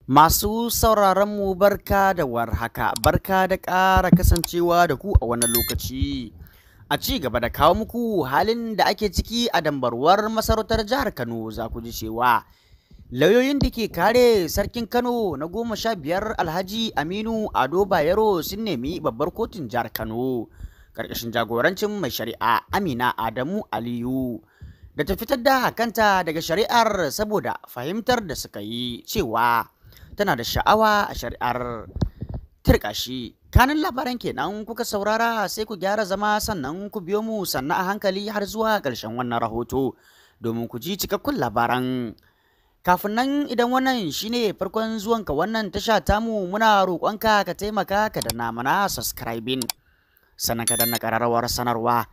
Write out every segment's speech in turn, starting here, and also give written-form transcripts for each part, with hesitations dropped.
Masu sauraronmu barka da warhaka, barka da ƙara kasancewa da ku a wannan lokaci. A ci gaba da kawo muku halin da ake ciki a dambarwar masarautar jihar Kano za ku ji cewa lauyoyin da ke kare sarkin Kano na 15 Alhaji Aminu Ado Bayero sun nemi babbar kotun jihar Kano ƙarƙashin jagorancin mai shari'a Amina Adamu Aliyu da ta fitar da kanta daga shari'ar saboda fahimtar da suka yi cewa tana da sha'awa a shari'ar tirkashi. Kanin labaran kenan kuka saurara, sai ku gyara zama sannan ku biyo mu sannan a hankali har zuwa ƙarshen wannan rahoto domin ku ji cikakkun labaran. Kafin nan, idan wannan shine farkon zuwanka wannan tasha tamu, muna roƙonka ka taimaka ka danna mana subscribing sannan ka danna ƙararrawar sanarwa,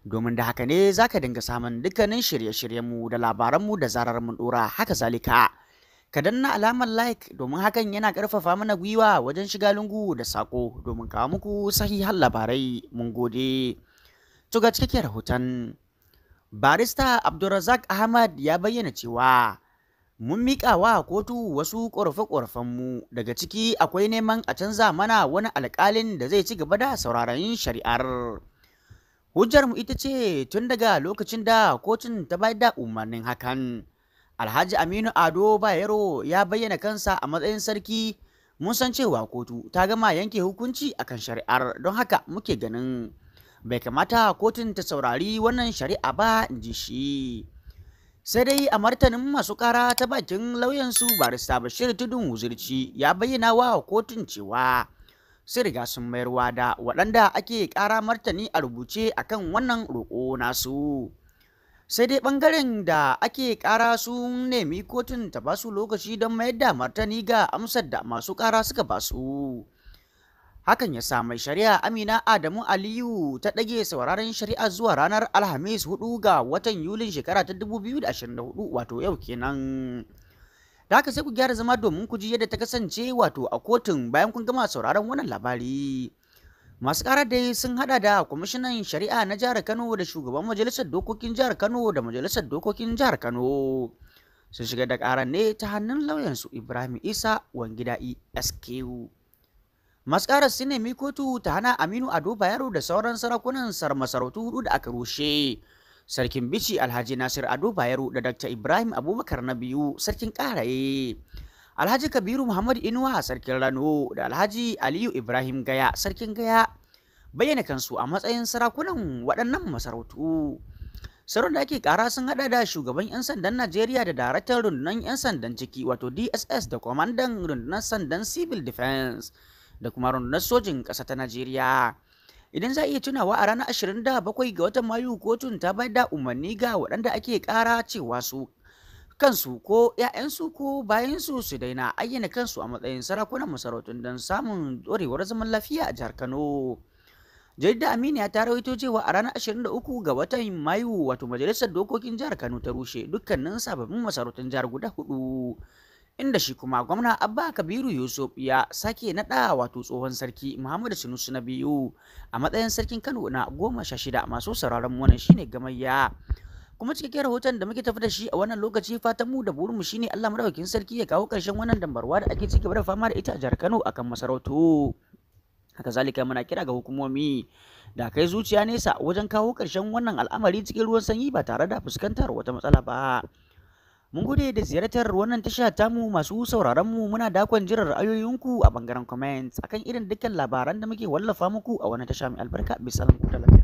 domin da haka ne zaka dinga samun dukkanin shirye-shiryenmu da labaranmu da zarar mun ɗora. Haka zalika ka danna alamar like domin hakan yana ƙarfafa mana gwiwa wajen shiga lungu da sako domin kawo muku sahihan labarai. Mun gode. To ga cikakken rahoton. Barista Abdulrazak Ahmad ya bayyana cewa mun miƙa wa kotu wasu ƙorafe-ƙorafenmu, daga ciki akwai neman a canza mana wani alƙalin da zai ci gaba da sauraron shari'ar. Hujjarmu ita ce tun daga lokacin da kotun ta bayar da umarnin hakan, Alhaji Aminu Ado Bayero ya bayyana kansa a matsayin sarki. Mun san cewa kotu ta gama yanke hukunci akan shari'ar, don haka muke ganin bai kamata kotun ta saurari wannan shari'a ba, in ji shi. Sai dai a martanin masu kara ta bakin lauyansu, barista Bashir Tudun Wuzirci ya bayyana wa kotun cewa sun riga sun mayarwa da waɗanda ake kara martani a rubuce akan wannan roƙo nasu. Sai dai ɓangaren da ake ƙara sun nemi kotun ta basu lokaci don mayar da martani ga amsar da masu ƙara suka basu. Hakan ya sa mai shari'a Amina Adamu Aliyu ta ɗage sauraron shari'a zuwa ranar Alhamis 4 ga watan Yulin shekara ta 2024, wato yau kenan. Da haka sai ku gyara zama domin ku ji yadda ta kasance wato a kotun bayan kun gama sauraron wannan labari. Masu ƙara dai sun hada da kwamishinan shari'a na jihar Kano da shugaban majalisar dokokin jihar Kano da majalisar dokokin jihar Kano. Sun shiga da ƙarar ne ta hannun lauyansu Ibrahim Isa Wangida ESQ. Masu ƙarar sun nemi kotu ta hana Aminu Ado Bayero da sauran sarakunan masarautu hudu da aka rushe, Sarkin Bichi Alhaji Nasir Ado Bayero da Dr. Ibrahim Abubakar na biyu Sarkin Ƙaraye, Alhaji Kabiru Muhammad Inuwa Sarkin Rano da Alhaji Aliyu Ibrahim Gaya Sarkin Gaya, bayyana kansu a matsayin sarakunan waɗannan masarautu. Sauran da ake ƙara sun haɗa da shugaban 'yan sandan Najeriya da daraktan rundunar 'yan sandan ciki wato DSS da kwamandan rundunar sandan Civil Defense da kuma rundunar sojin ƙasa ta Najeriya. Idan za a iya tunawa, a ranar 27 ga watan Mayu kotun ta bayar da umarni ga waɗanda ake ƙara cewa su kansu ko 'ya'yansu ko bayansu su daina ayyana kansu a matsayin sarakunan masarautun don samun dorewar zaman lafiya a jihar Kano. Jaridar Aminiya ta rawaito cewa a ranar 23 ga watan Mayu wato majalisar dokokin jihar Kano ta rushe dukkanin sababbin masarautun jihar guda 4, inda shi kuma gwamna Abba Kabiru Yusuf ya sake naɗa wato tsohon sarki Muhammadu Sunusi na biyu a matsayin sarkin Kano na 16. Masu sauraron wannan shine gamayya kuma cikakken rahoton da muke tafi da shi a wannan lokaci. Fatan mu da burinmu shine Allah madaukakin sarki ya kawo ƙarshen wannan dambarwa da ake cigaba da fama da ita a jihar Kano akan masarautu. Haka zalika muna kira ga hukumomi da kai zuciya nesa wajen kawo ƙarshen wannan al'amari cikin ruwan sanyi ba tare da fuskantar wata matsala ba. Mun gode da ziyartar wannan tasha tamu. Masu sauraron mu, muna dakon jiran ra'ayoyinku a bangaren comments akan irin dukkan labaran da muke wallafa muku a wannan tasha mai albarka. Bisalam ku da lafiya.